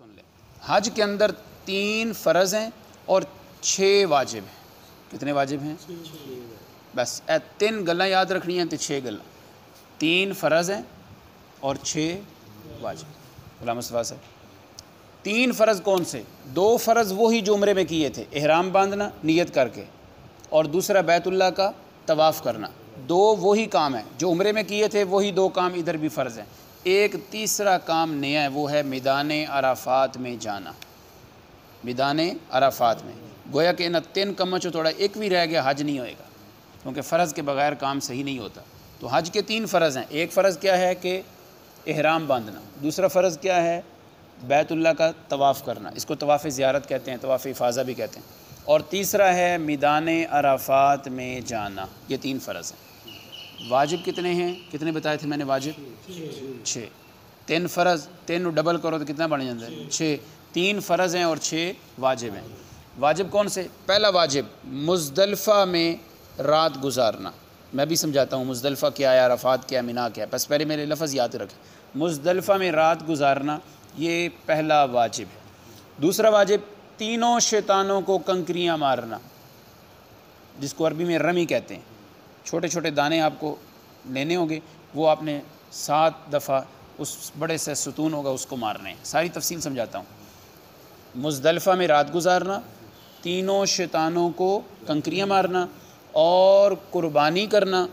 سن لیں، حج کے اندر 3 فرض ہیں اور 6 واجب ہیں۔ کتنے واجب ہیں؟ بس 3 گلاں یاد رکھنی ہیں تو 6 گلاں، 3 فرض ہیں اور 6 واجب۔ غلام مصطفیٰ صاحب 3 فرض کون سے؟ 2 فرض وہی جو عمرے میں کیے تھے، احرام باندھنا نیت کر کے، اور دوسرا بیت اللہ کا طواف کرنا۔ 2 وہی کام ہیں جو عمرے میں کیے تھے، وہی 2 کام ادھر بھی فرض ہیں۔ ایک تیسرا کام نیا ہے، وہ ہے میدان عرفات میں جانا۔ میدان عرفات میں گویا کہ 3 کم چو تھوڑا ایک بھی رہ گیا حج نہیں ہوئے گا، کیونکہ فرض کے بغیر کام صحیح نہیں ہوتا۔ تو حج کے 3 فرض ہیں۔ ایک فرض کیا ہے کہ احرام باندھنا، دوسرا فرض کیا ہے بیت اللہ کا طواف کرنا، اس کو طواف زیارت کہتے ہیں، طواف افاضہ بھی کہتے ہیں، اور تیسرا ہے میدان عرفات میں جانا۔ یہ 3 فرض ہیں۔ واجب کتنے ہیں؟ کتنے بتائے تھے میں نے واجب؟ 6۔ 3 فرض، 3 ڈبل کرو تو کتنا بن جاتا ہے؟ 6۔ 3 فرض ہیں اور 6 واجب ہیں۔ واجب کون سے؟ پہلا واجب مزدلفہ میں رات گزارنا۔ میں بھی سمجھاتا ہوں مزدلفہ کیا ہے، عرفات کیا ہے، مینا کیا ہے، بس پہلے میرے لفظ یاد رکھیں۔ مزدلفہ میں رات گزارنا یہ پہلا واجب ہے۔ دوسرا واجب تینوں شیطانوں کو کنکریاں مارنا، جس کو عربی میں رمی کہتے ہیں۔ چھوٹے چھوٹے دانے آپ کو لینے ہوں گے، وہ آپ نے 7 دفعہ اس بڑے سے ستون ہوگا اس کو مارنے ہیں۔ ساری تفصیل سمجھاتا ہوں۔ مزدلفہ میں رات گزارنا، تینوں شیطانوں کو کنکریاں مارنا، اور قربانی کرنا،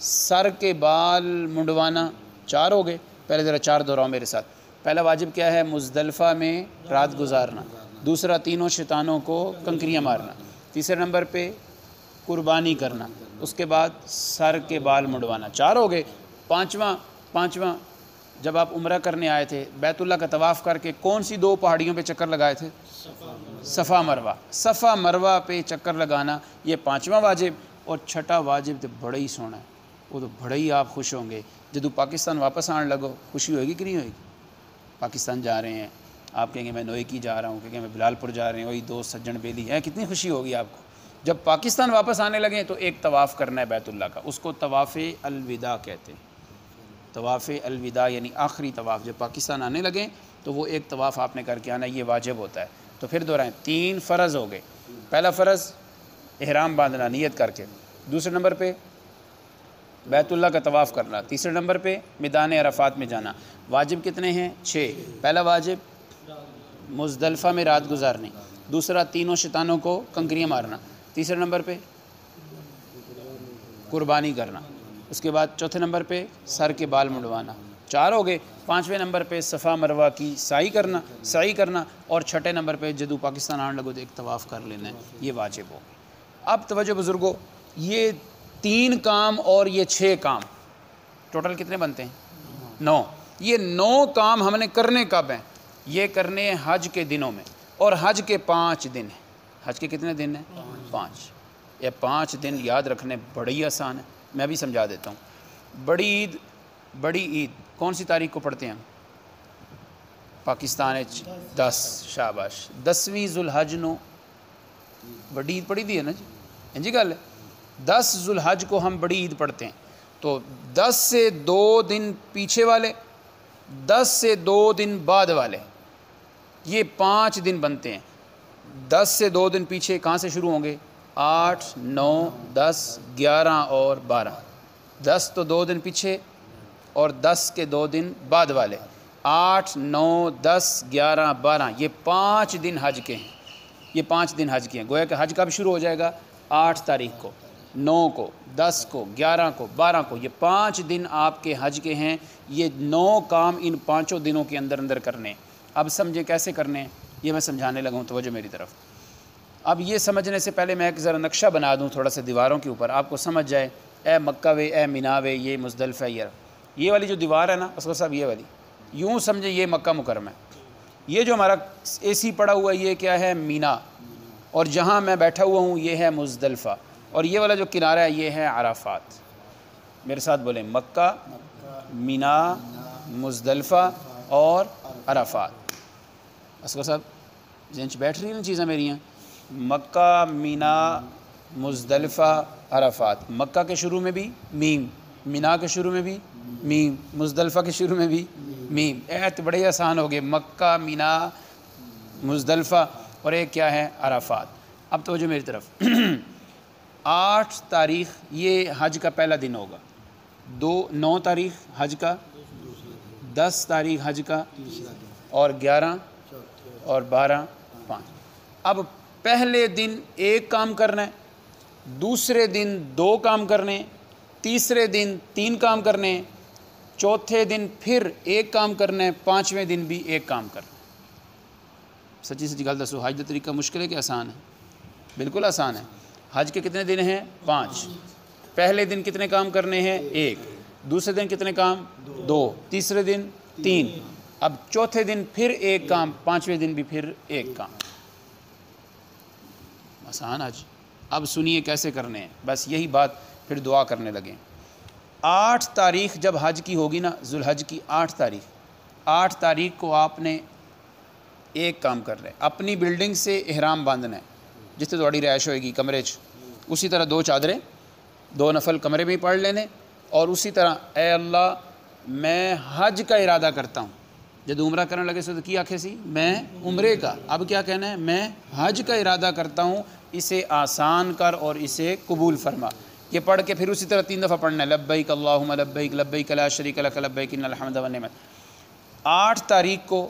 سر کے بال منڈوانا۔ 4 ہو گئے، پہلے ذرا 4 دہراؤ میرے ساتھ۔ پہلا واجب کیا ہے؟ مزدلفہ میں رات گزارنا۔ دوسرا تینوں شیطانوں کو کنکریاں مارنا۔ تیسرے نمبر پہ قربانی کرنا۔ اس کے بعد سر کے بال منڈوانا۔ 4 ہو گئے۔ پانچواں جب آپ عمرہ کرنے آئے تھے، بیت اللہ کا طواف کر کے کون سی 2 پہاڑیوں پہ چکر لگائے تھے؟ صفا مروہ۔ صفا مروہ پہ چکر لگانا، یہ 5واں واجب۔ اور 6واں واجب تو بڑا ہی سونا ہے، وہ تو بڑا ہی آپ خوش ہوں گے جدو پاکستان واپس آنے لگو۔ خوشی ہوئے گی کہ نہیں ہوئے گی؟ پاکستان جا رہے ہیں، آپ کہیں گے میں نوئے کی جا رہا ہوں، کہیں گے میں بلال پور جا رہے ہیں، وہی 2 سجن بیلی ہیں، کتنی خوشی ہوگی آپ کو جب پاکستان واپس آنے لگیں۔ تو ایک طواف کرنا ہے بیت اللہ کا، اس کو طواف الوداع کہتے ہیں۔ طواف الوداع یعنی آخری طواف، جب پاکستان آنے لگیں تو وہ ایک طواف آپ نے کر کے آنا، یہ واجب ہوتا ہے۔ تو پھر دہرائیں، 3 فرض ہو گئے۔ پہلا فرض احرام باندھنا نیت کر کے، دوسرے نمبر پہ بیت اللہ کا طواف کرنا، تیسرے نمبر پہ میدان عرفات میں جانا۔ واجب کتنے ہیں؟ 6۔ پہلا واجب مزدلفہ میں رات گزارنی، دوسرا تینوں شیطانوں کو کنکریاں مارنا، تیسرے نمبر پہ قربانی کرنا، اس کے بعد چوتھے نمبر پہ سر کے بال منڈوانا۔ 4 ہو گئے۔ 5ویں نمبر پہ صفا مروہ کی سعی کرنا، اور 6ٹھے نمبر پہ جدو پاکستان آنے لگو تو ایک طواف کر لینا ہے، یہ واجب ہو گئے۔ اب توجہ بزرگو، یہ 3 کام اور یہ 6 کام ٹوٹل کتنے بنتے ہیں؟ 9۔ یہ 9 کام ہم نے کرنے کب ہیں؟ یہ کرنے ہیں حج کے دنوں میں، اور حج کے 5 دن ہیں۔ حج کے کتنے دن ہیں؟ 5۔ یہ 5 دن یاد رکھنے بڑی آسان ہے، میں بھی سمجھا دیتا ہوں۔ بڑی عید کون سی تاریخ کو پڑھتے ہیں ہم؟ پاکستان 10 شاباش 10ویں ذوالحج نو بڑی عید پڑھی دی ہے نا جی گل ہے۔ 10 ذوالحج کو ہم بڑی عید پڑھتے ہیں۔ تو 10 سے 2 دن پیچھے والے، 10 سے 2 دن بعد والے، یہ 5 دن بنتے ہیں۔ 10 سے 2 دن پیچھے کہاں سے شروع ہوں گے؟ 8، 9، 10، 11 اور 12۔ 10 تو 2 دن پیچھے، اور 10 کے 2 دن بعد والے، 8، 9، 10، 11، 12، یہ 5 دن حج کے ہیں۔ یہ 5 دن حج کے ہیں۔ گویا کہ حج کب شروع ہو جائے گا؟ 8 تاریخ کو، 9 کو، 10 کو، 11 کو، 12 کو، یہ 5 دن آپ کے حج کے ہیں۔ یہ 9 کام ان 5 دنوں کے اندر کرنے ہیں۔ اب سمجھیں کیسے کرنے ہیں، یہ میں سمجھانے لگا ہوں، توجہ میری طرف۔ اب یہ سمجھنے سے پہلے میں ایک ذرا نقشہ بنا دوں تھوڑا سا دیواروں کے اوپر، آپ کو سمجھ جائے۔ اے مکہ وے، اے مینا وے، یہ مزدلفہ، یہ والی جو دیوار ہے نا اسکو صاحب، یہ والی یوں سمجھیں یہ مکہ مکرمہ ہے۔ یہ جو ہمارا AC پڑا ہوا ہے یہ کیا ہے؟ مینا، اور جہاں میں بیٹھا ہوا ہوں یہ ہے مزدلفہ، اور یہ والا جو کنارہ ہے یہ ہے عرفات۔ میرے ساتھ بولیں، مکہ، مینا، مزدلفہ اور عرفات۔ اسکو صاحب ذہن چ بیٹھ رہی ہیں نا چیزیں میری ہیں؟ مکہ، مینا، مزدلفہ، عرفات۔ مکہ کے شروع میں بھی میم، مینا کے شروع میں بھی میم، مزدلفہ کے شروع میں بھی میم۔ تو بڑے آسان ہو گئے، مکہ، مینا، مزدلفہ، اور ایک کیا ہے عرفات۔ اب توجہ میری طرف 8 تاریخ یہ حج کا پہلا دن ہوگا، 9 تاریخ حج کا، 10 تاریخ حج کا، اور 11 اور 12 5۔ اب پہلے دن ایک کام کرنا ہے، دوسرے دن 2 کام کرنے، تیسرے دن 3 کام کرنے، چوتھے دن پھر 1 کام کرنا ہے، 5ویں دن بھی 1 کام کرنا ہے۔ سچی سچی گل دسو، حج کا طریقہ مشکل ہے کہ آسان ہے؟ بالکل آسان ہے۔ حج کے کتنے دن ہیں؟ 5۔ پہلے دن کتنے کام کرنے ہیں؟ 1۔ دوسرے دن کتنے کام؟ 2۔ تیسرے دن 3۔ اب چوتھے دن پھر 1 کام، 5ویں دن بھی پھر 1 کام۔ آسان حج۔ اب سنیے کیسے کرنے ہیں، بس یہی بات پھر دعا کرنے لگیں۔ 8 تاریخ جب حج کی ہوگی نا، ذوالحج کی 8 تاریخ کو آپ نے 1 کام کر رہے ہیں، اپنی بلڈنگ سے احرام باندھنا ہے، جس سے تھوڑی رہائش ہوئے گی کمرے اسی طرح 2 چادریں 2 نفل کمرے میں ہی پڑھ لینے، اور اسی طرح اے اللہ میں حج کا ارادہ کرتا ہوں۔ جب عمرہ کرنے لگے سو تو کی آکھے سی میں عمرے کا، اب کیا کہنا ہے؟ میں حج کا ارادہ کرتا ہوں، اسے آسان کر اور اسے قبول فرما۔ یہ پڑھ کے پھر اسی طرح 3 دفعہ پڑھنا ہے، لبیک اللہم لبیک لبیک لا شریک لک لبیک ان الحمد والنعمت۔ 8 تاریخ کو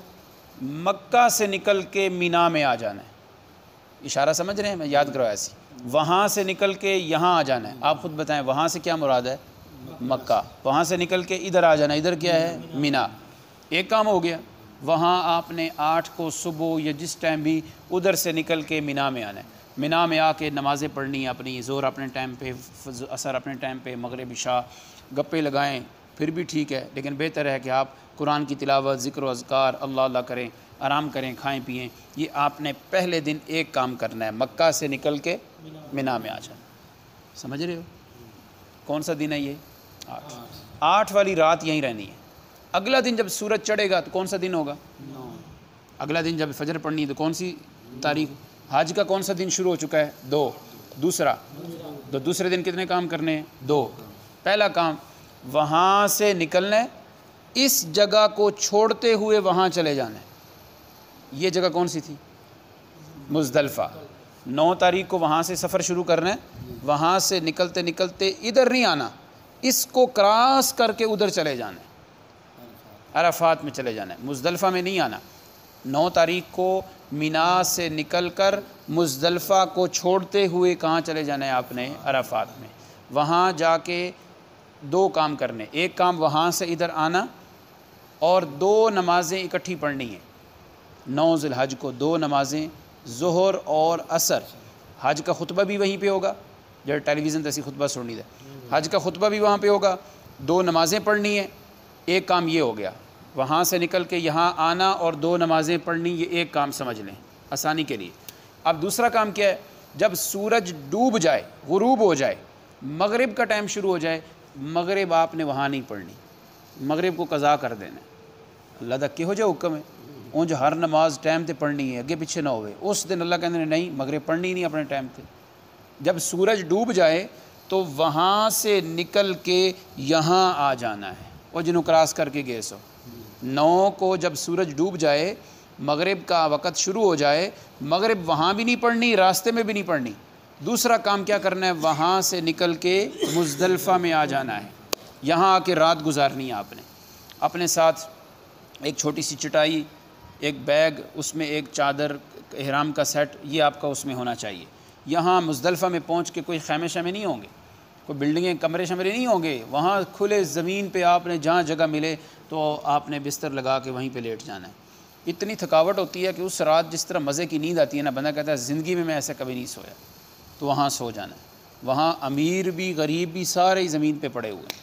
مکہ سے نکل کے مینا میں آ جانا ہے، اشارہ سمجھ رہے ہیں؟ میں یاد کروایا سی، وہاں سے نکل کے یہاں آ جانا ہے۔ آپ خود بتائیں وہاں سے کیا مراد ہے؟ مکہ۔ وہاں سے نکل کے ادھر آ جانا، ادھر کیا ہے؟ مینا۔ 1 کام ہو گیا۔ وہاں آپ نے 8 کو صبح یا جس ٹائم بھی ادھر سے نکل کے مینا میں آنا ہے، مینا میں آ کے نمازیں پڑھنی ہیں اپنی، ظہر اپنے ٹائم پہ، عصر اپنے ٹائم پہ، مغرب عشاء، گپے لگائیں پھر بھی ٹھیک ہے، لیکن بہتر ہے کہ آپ قرآن کی تلاوت، ذکر و اذکار، اللہ اللہ کریں، آرام کریں، کھائیں پئیں۔ یہ آپ نے پہلے دن 1 کام کرنا ہے، مکہ سے نکل کے مینا میں آ جانا۔ سمجھ رہے ہو؟ کون سا دن ہے یہ؟ 8 والی رات یہیں رہنی ہے۔ اگلا دن جب سورج چڑھے گا تو کون سا دن ہوگا؟ اگلا دن جب فجر پڑھنی ہے تو کون سی تاریخ؟ حج کا کون سا دن شروع ہو چکا ہے؟ 2۔ دوسرا تو دوسرے دن کتنے کام کرنے ہیں؟ 2۔ پہلا کام وہاں سے نکلنا ہے، اس جگہ کو چھوڑتے ہوئے وہاں چلے جانا ہے۔ یہ جگہ کون سی تھی؟ مزدلفہ۔ 9 تاریخ کو وہاں سے سفر شروع کرنا ہے، وہاں سے نکلتے نکلتے ادھر نہیں آنا، اس کو کراس کر کے ادھر چلے جانا ہے، عرفات میں چلے جانا ہے، مزدلفہ میں نہیں آنا۔ 9 تاریخ کو مینا سے نکل کر مزدلفہ کو چھوڑتے ہوئے کہاں چلے جانا ہے آپ نے؟ عرفات میں۔ وہاں جا کے 2 کام کرنے، 1 کام وہاں سے ادھر آنا، اور 2 نمازیں اکٹھی پڑھنی ہیں۔ 9 ذوالحج کو 2 نمازیں، ظہر اور عصر۔ حج کا خطبہ بھی وہیں پہ ہوگا، جو ٹیلی ویژن تیسی خطبہ سننی ہے، حج کا خطبہ بھی وہاں پہ ہوگا، 2 نمازیں پڑھنی ہیں۔ 1 کام یہ ہو گیا، وہاں سے نکل کے یہاں آنا اور 2 نمازیں پڑھنی، یہ 1 کام سمجھ لیں آسانی کے لیے۔ اب دوسرا کام کیا ہے؟ جب سورج ڈوب جائے، غروب ہو جائے، مغرب کا ٹائم شروع ہو جائے، مغرب آپ نے وہاں نہیں پڑھنی، مغرب کو قضا کر دینا ہے۔ اللہ دا کہو جا حکم ہے، اونج ہر نماز ٹائم تے پڑھنی ہے، اگے پیچھے نہ ہوئے۔ اس دن اللہ کہتے ہیں نہیں، مغرب پڑھنی نہیں اپنے ٹائم تے۔ جب سورج ڈوب جائے تو وہاں سے نکل کے یہاں آ جانا ہے، اور جنہوں کراس کر کے گئے سو۔ 9 کو جب سورج ڈوب جائے، مغرب کا وقت شروع ہو جائے، مغرب وہاں بھی نہیں پڑھنی، راستے میں بھی نہیں پڑھنی۔ دوسرا کام کیا کرنا ہے؟ وہاں سے نکل کے مزدلفہ میں آ جانا ہے، یہاں آ کے رات گزارنی ہے آپ نے۔ اپنے ساتھ ایک چھوٹی سی چٹائی، ایک بیگ، اس میں ایک چادر، احرام کا سیٹ، یہ آپ کا اس میں ہونا چاہیے۔ یہاں مزدلفہ میں پہنچ کے کوئی خیمے شیمے نہیں ہوں گے، کوئی بلڈنگیں کمرے شمرے نہیں ہوں گے، وہاں کھلے زمین پہ آپ نے جہاں جگہ ملے تو آپ نے بستر لگا کے وہیں پہ لیٹ جانا ہے۔ اتنی تھکاوٹ ہوتی ہے کہ اس رات جس طرح مزے کی نیند آتی ہے نا، بندہ کہتا ہے زندگی میں ایسے کبھی نہیں سویا، تو وہاں سو جانا ہے۔ وہاں امیر بھی غریب بھی سارے زمین پہ پڑے ہوئے ہیں۔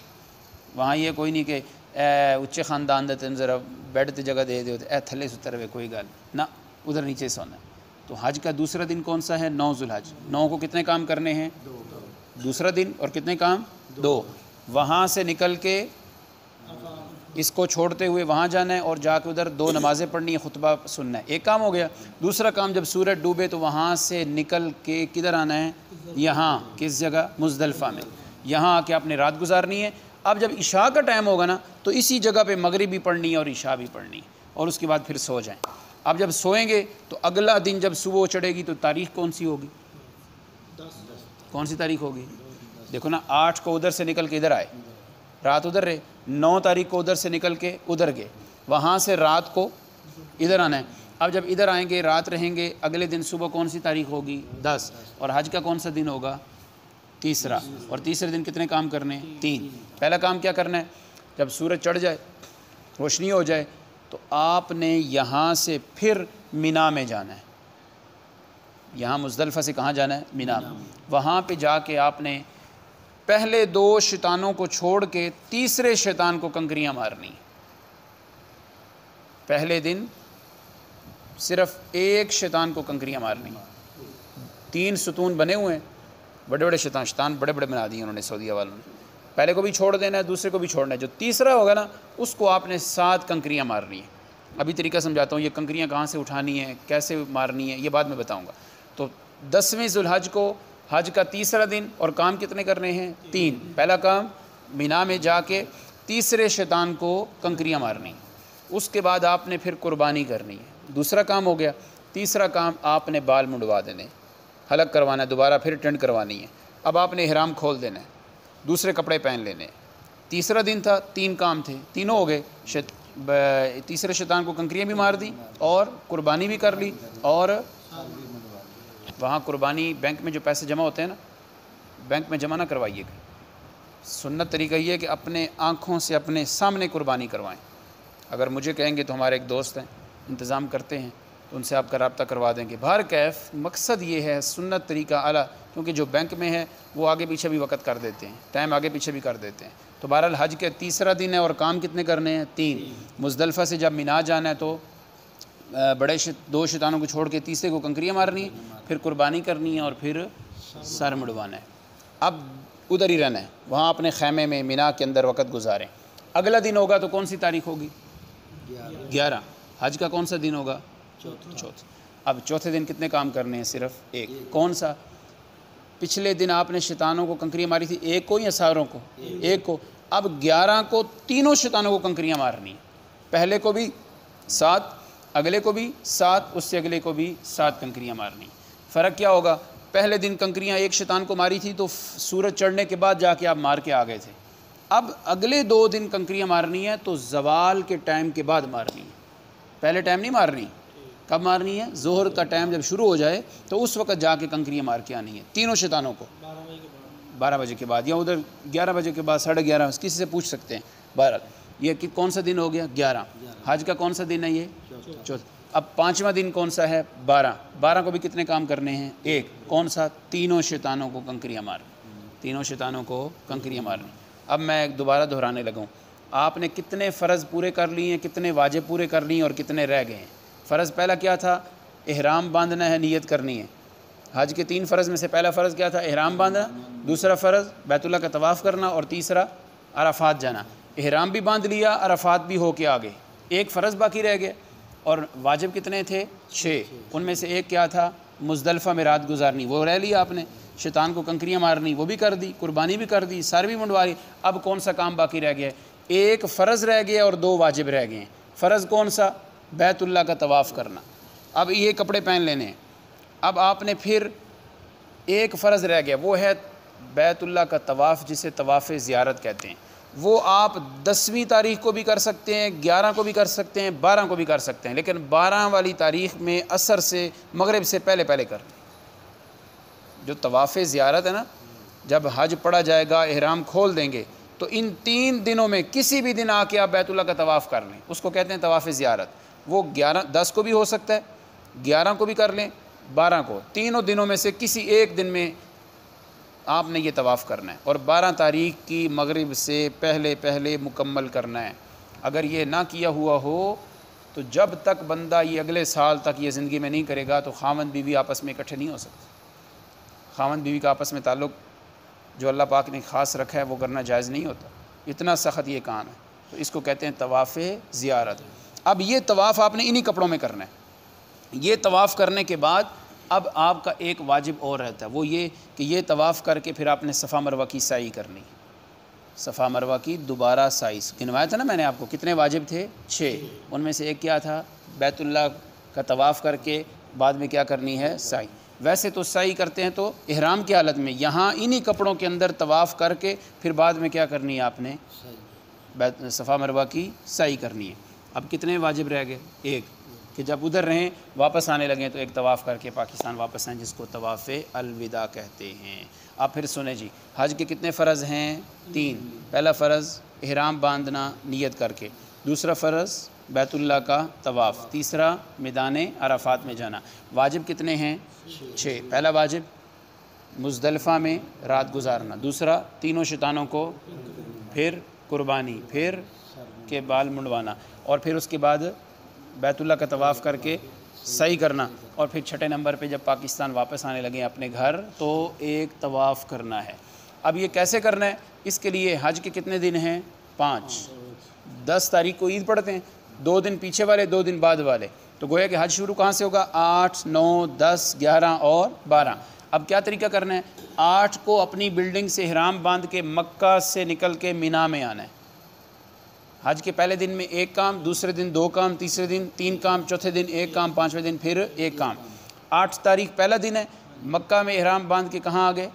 وہاں یہ کوئی نہیں کہ اے اچے خاندان دے تین ذرا بیڈ تے جگہ دے دیو، اے تھلے ستر ہوئے کوئی گل نہ، ادھر نیچے سونا ہے۔ تو حج کا دوسرا دن کون سا ہے؟ 9 ذوالحج۔ 9 کو کتنے کام کرنے ہیں؟ دوسرا دن، اور کتنے کام؟ 2۔ وہاں سے نکل کے اس کو چھوڑتے ہوئے وہاں جانا ہے، اور جا کے ادھر 2 نمازیں پڑھنی ہے، خطبہ سننا ہے۔ 1 کام ہو گیا۔ دوسرا کام جب سورج ڈوبے تو وہاں سے نکل کے کدھر آنا ہے؟ یہاں، کس جگہ؟ مزدلفہ میں۔ یہاں آ کے آپ نے رات گزارنی ہے۔ اب جب عشاء کا ٹائم ہوگا نا تو اسی جگہ پہ مغرب بھی پڑھنی ہے اور عشاء بھی پڑھنی ہے، اور اس کے بعد پھر سو جائیں۔ اب جب سوئیں گے تو اگلا دن جب صبح چڑھے گی تو تاریخ کون سی ہوگی؟ کون سی تاریخ ہوگی؟ دیکھو نا 8 کو ادھر سے نکل کے ادھر آئے، رات ادھر رہے، 9 تاریخ کو ادھر سے نکل کے ادھر گئے، وہاں سے رات کو ادھر آنا ہے۔ اب جب ادھر آئیں گے رات رہیں گے، اگلے دن صبح کون سی تاریخ ہوگی؟ 10۔ اور حج کا کون سا دن ہوگا؟ تیسرا۔ اور تیسرے دن کتنے کام کرنے ہیں؟ 3۔ پہلا کام کیا کرنا ہے؟ جب سورج چڑھ جائے، روشنی ہو جائے، تو آپ نے یہاں سے پھر مینا میں جانا ہے۔ یہاں مزدلفہ سے کہاں جانا ہے؟ مینا۔ وہاں پہ جا کے آپ نے پہلے 2 شیطانوں کو چھوڑ کے تیسرے شیطان کو کنکریاں مارنی۔ پہلے دن صرف ایک شیطان کو کنکریاں مارنی۔ 3 ستون بنے ہوئے ہیں، بڑے بڑے شیطان بڑے بڑے بنا دیے انہوں نے سعودیہ والوں نے۔ پہلے کو بھی چھوڑ دینا ہے، دوسرے کو بھی چھوڑنا ہے، جو تیسرا ہوگا نا اس کو آپ نے 7 کنکریاں مارنی ہیں۔ ابھی طریقہ سمجھاتا ہوں، یہ کنکریاں کہاں سے اٹھانی ہیں، کیسے مارنی ہے، یہ بعد میں بتاؤں گا۔ تو 10ویں ذو الحج کو حج کا تیسرا دن، اور کام کتنے کرنے ہیں؟ 3۔ پہلا کام مینا میں جا کے تیسرے شیطان کو کنکریاں مارنی، اس کے بعد آپ نے پھر قربانی کرنی ہے۔ دوسرا کام ہو گیا۔ تیسرا کام آپ نے بال منڈوا دینے، حلق کروانا ہے، دوبارہ پھر ٹنڈ کروانی ہے۔ اب آپ نے احرام کھول دینا ہے، دوسرے کپڑے پہن لینے۔ تیسرا دن تھا، 3 کام تھے، تینوں ہو گئے۔ تیسرے شیطان کو کنکریاں بھی مار دی اور قربانی بھی کر لی۔ اور وہاں قربانی بینک میں جو پیسے جمع ہوتے ہیں نا، بینک میں جمع نہ کروائیے گا۔ سنت طریقہ یہ ہے کہ اپنے آنکھوں سے اپنے سامنے قربانی کروائیں۔ اگر مجھے کہیں گے تو ہمارے ایک دوست ہیں، انتظام کرتے ہیں، تو ان سے آپ کا رابطہ کروا دیں گے۔ بہر کیف مقصد یہ ہے، سنت طریقہ اعلیٰ، کیونکہ جو بینک میں ہے وہ آگے پیچھے بھی وقت کر دیتے ہیں، ٹائم آگے پیچھے بھی کر دیتے ہیں۔ تو بہرحال حج کے تیسرا دن ہے اور کام کتنے کرنے ہیں؟ 3۔ مزدلفہ سے جب مینا جانا ہے تو بڑے 2 شیطانوں کو چھوڑ کے تیسرے کو کنکریاں مارنی ہے، پھر قربانی کرنی ہے اور پھر سر مڑوانا ہے۔ اب ادھر ہی رہنا ہے، وہاں اپنے خیمے میں مینا کے اندر وقت گزاریں۔ اگلا دن ہوگا تو کون سی تاریخ ہوگی؟ 11۔ حج کا کون سا دن ہوگا؟ چوتھا۔ اب چوتھے دن کتنے کام کرنے ہیں؟ صرف ایک۔ کون سا؟ پچھلے دن آپ نے شیطانوں کو کنکریاں ماری تھی، ایک کو یا ساروں کو؟ ایک کو۔ اب 11 کو تینوں شیطانوں کو کنکریاں مارنی ہیں، پہلے کو بھی 7، اگلے کو بھی 7، اس سے اگلے کو بھی 7 کنکریاں مارنی۔ فرق کیا ہوگا؟ پہلے دن کنکریاں ایک شیطان کو ماری تھی تو سورج چڑھنے کے بعد جا کے آپ مار کے آ گئے تھے۔ اب اگلے 2 دن کنکریاں مارنی ہے تو زوال کے ٹائم کے بعد مارنی ہے، پہلے ٹائم نہیں مارنی۔ کب مارنی ہے؟ ظہر کا ٹائم جب شروع ہو جائے تو اس وقت جا کے کنکریاں مار کے آنی ہے تینوں شیطانوں کو، 12 بجے کے بعد، یا ادھر 11 بجے کے بعد، 11:30، کسی سے پوچھ سکتے ہیں۔ بہرحال یہ کون سا دن ہو گیا؟ 11۔ حج کا کون سا دن ہے؟ یہ چوتھا۔ اب 5واں دن کون سا ہے؟ 12۔ 12 کو بھی کتنے کام کرنے ہیں؟ ایک۔ کون سا؟ تینوں شیطانوں کو کنکریاں مارنی، تینوں شیطانوں کو کنکریاں مارنی۔ اب میں دوبارہ دہرانے لگا ہوں، آپ نے کتنے فرض پورے کر لیے ہیں، کتنے واجب پورے کر لیے ہیں اور کتنے رہ گئے ہیں؟ فرض پہلا کیا تھا؟ احرام باندھنا ہے، نیت کرنی ہے۔ حج کے 3 فرض میں سے پہلا فرض کیا تھا؟ احرام باندھنا، دوسرا فرض بیت اللہ کا طواف کرنا، اور تیسرا عرفات جانا۔ احرام بھی باندھ لیا، عرفات بھی ہو کے آگے، ایک فرض باقی رہ گیا۔ اور واجب کتنے تھے؟ 6۔ ان میں سے ایک کیا تھا؟ مزدلفہ میں رات گزارنی، وہ رہ لیا آپ نے۔ شیطان کو کنکریاں مارنی، وہ بھی کر دی، قربانی بھی کر دی، سر بھی منڈوا لی۔ اب کون سا کام باقی رہ گیا ہے؟ ایک فرض رہ گیا اور 2 واجب رہ گئے ہیں۔ فرض کون سا؟ بیت اللہ کا طواف کرنا۔ اب یہ کپڑے پہن لینے ہیں۔ اب آپ نے پھر ایک فرض رہ گیا، وہ ہے بیت اللہ کا طواف، جسے طواف زیارت کہتے ہیں۔ وہ آپ 10ویں تاریخ کو بھی کر سکتے ہیں، 11 کو بھی کر سکتے ہیں، 12 کو بھی کر سکتے ہیں، لیکن 12 والی تاریخ میں عصر سے مغرب سے پہلے کر لیں۔ جو طواف زیارت ہے نا، جب حج پڑھا جائے گا، احرام کھول دیں گے، تو ان 3 دنوں میں کسی بھی دن آ کے آپ بیت اللہ کا طواف کر لیں، اس کو کہتے ہیں طواف زیارت۔ وہ 10 کو بھی ہو سکتا ہے، 11 کو بھی کر لیں، 12 کو، تینوں دنوں میں سے کسی ایک دن میں آپ نے یہ طواف کرنا ہے، اور 12 تاریخ کی مغرب سے پہلے مکمل کرنا ہے۔ اگر یہ نہ کیا ہوا ہو تو جب تک بندہ یہ اگلے سال تک یہ زندگی میں نہیں کرے گا تو خاوند بیوی آپس میں اکٹھے نہیں ہو سکتے۔ خاوند بیوی کا آپس میں تعلق جو اللہ پاک نے خاص رکھا ہے وہ کرنا جائز نہیں ہوتا، اتنا سخت یہ کام ہے، تو اس کو کہتے ہیں طواف زیارت۔ اب یہ طواف آپ نے انہی کپڑوں میں کرنا ہے۔ یہ طواف کرنے کے بعد اب آپ کا ایک واجب اور رہتا ہے، وہ یہ کہ یہ طواف کر کے پھر آپ نے صفا مروہ کی سعی کرنی، صفا مروہ کی دوبارہ سعی۔ گنوایا تھا نا میں نے آپ کو، کتنے واجب تھے؟ 6۔ ان میں سے ایک کیا تھا؟ بیت اللہ کا طواف کر کے بعد میں کیا کرنی ہے؟ سعی۔ ویسے تو سعی کرتے ہیں تو احرام کی حالت میں، یہاں انہی کپڑوں کے اندر طواف کر کے پھر بعد میں کیا کرنی ہے آپ نے؟ صفا مروہ کی سعی کرنی ہے۔ اب کتنے واجب رہ گئے؟ ایک، کہ جب ادھر رہیں واپس آنے لگیں تو ایک طواف کر کے پاکستان واپس آئیں، جس کو طواف الوداع کہتے ہیں۔ اب پھر سنیں جی، حج کے کتنے فرض ہیں؟ 3۔ پہلا فرض احرام باندھنا نیت کر کے، دوسرا فرض بیت اللہ کا طواف، تیسرا میدان عرفات میں جانا۔ واجب کتنے ہیں؟ 6۔ پہلا واجب مزدلفہ میں رات گزارنا، دوسرا تینوں شیطانوں کو، پھر قربانی، پھر کے بال منڈوانا، اور پھر اس کے بعد بیت اللہ کا طواف کر کے سعی کرنا، اور پھر چھٹے نمبر پہ جب پاکستان واپس آنے لگیں اپنے گھر تو ایک طواف کرنا ہے۔ اب یہ کیسے کرنا ہے؟ اس کے لیے حج کے کتنے دن ہیں؟ 5۔ 10 تاریخ کو عید پڑھتے ہیں، 2 دن پیچھے والے 2 دن بعد والے، تو گویا کہ حج شروع کہاں سے ہوگا؟ 8، 9، 10، 11 اور 12۔ اب کیا طریقہ کرنا ہے؟ 8 کو اپنی بلڈنگ سے احرام باندھ کے مکہ سے نکل کے مینا میں آنا ہے۔ حج کے پہلے دن میں 1 کام، دوسرے دن 2 کام، تیسرے دن 3 کام، چوتھے دن 1 کام، 5ویں دن پھر 1 کام۔ 8 تاریخ پہلا دن ہے، مکہ میں احرام باندھ کے کہاں آگے؟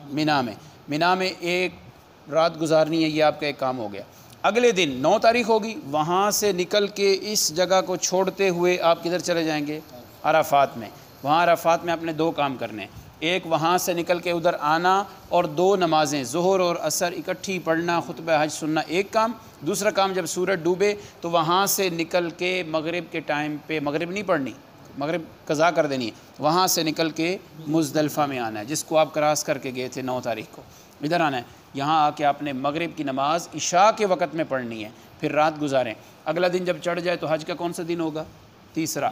مینا میں۔ مینا میں 1 رات گزارنی ہے، یہ آپ کا ایک کام ہو گیا۔ اگلے دن 9 تاریخ ہوگی، وہاں سے نکل کے اس جگہ کو چھوڑتے ہوئے آپ کدھر چلے جائیں گے؟ عرفات میں۔ وہاں عرفات میں آپ نے 2 کام کرنے ہیں، ایک وہاں سے نکل کے ادھر آنا اور 2 نمازیں ظہر اور عصر اکٹھی پڑھنا، خطبہ حج سننا، ایک کام۔ دوسرا کام جب سورج ڈوبے تو وہاں سے نکل کے مغرب کے ٹائم پہ، مغرب نہیں پڑھنی، مغرب قضا کر دینی ہے، وہاں سے نکل کے مزدلفہ میں آنا ہے، جس کو آپ کراس کر کے گئے تھے 9 تاریخ کو، ادھر آنا ہے۔ یہاں آ کے آپ نے مغرب کی نماز عشاء کے وقت میں پڑھنی ہے، پھر رات گزاریں۔ اگلا دن جب چڑھ جائے تو حج کا کون سا دن ہوگا؟ تیسرا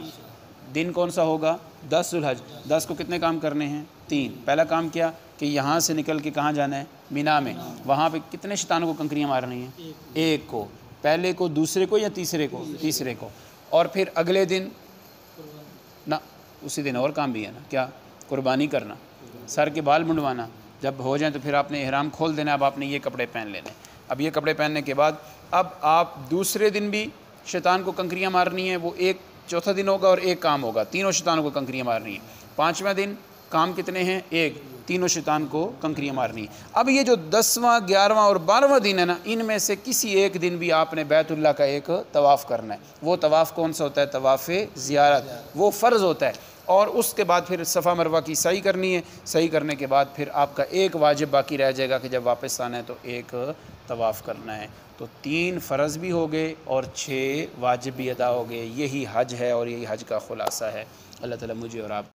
دن کون سا ہوگا؟ 10 ذو الحج۔ 10 کو کتنے کام کرنے ہیں؟ 3۔ پہلا کام کیا کہ یہاں سے نکل کے کہاں جانا ہے؟ مینا میں۔ وہاں پہ کتنے شیطانوں کو کنکریاں مارنی ہیں؟ 1 کو، پہلے کو، دوسرے کو یا تیسرے کو؟ تیسرے کو۔ اور پھر اگلے دن نہ، اسی دن اور کام بھی ہے نا، کیا؟ قربانی کرنا، سر کے بال منڈوانا۔ جب ہو جائیں تو پھر آپ نے احرام کھول دینا، اب آپ نے یہ کپڑے پہن لینے۔ اب یہ کپڑے پہننے کے بعد اب آپ دوسرے دن بھی شیطان کو کنکریاں مارنی ہیں، وہ 1 چوتھا دن ہوگا اور 1 کام ہوگا، تینوں شیطانوں کو کنکریاں مارنی ہیں۔ 5واں دن کام کتنے ہیں؟ 1، تینوں شیطان کو کنکریاں مارنی ہیں۔ اب یہ جو 10واں، 11واں اور 12واں دن ہے نا، ان میں سے کسی ایک دن بھی آپ نے بیت اللہ کا ایک طواف کرنا ہے۔ وہ طواف کون سا ہوتا ہے؟ طواف زیارت، وہ فرض ہوتا ہے۔ اور اس کے بعد پھر صفا مروہ کی سعی کرنی ہے۔ سعی کرنے کے بعد پھر آپ کا ایک واجب باقی رہ جائے گا کہ جب واپس آنا ہے تو ایک طواف کرنا ہے۔ تو 3 فرض بھی ہو گئے اور 6 واجب بھی ادا ہو گئے۔ یہی حج ہے اور یہی حج کا خلاصہ ہے۔ اللہ تعالیٰ مجھے اور آپ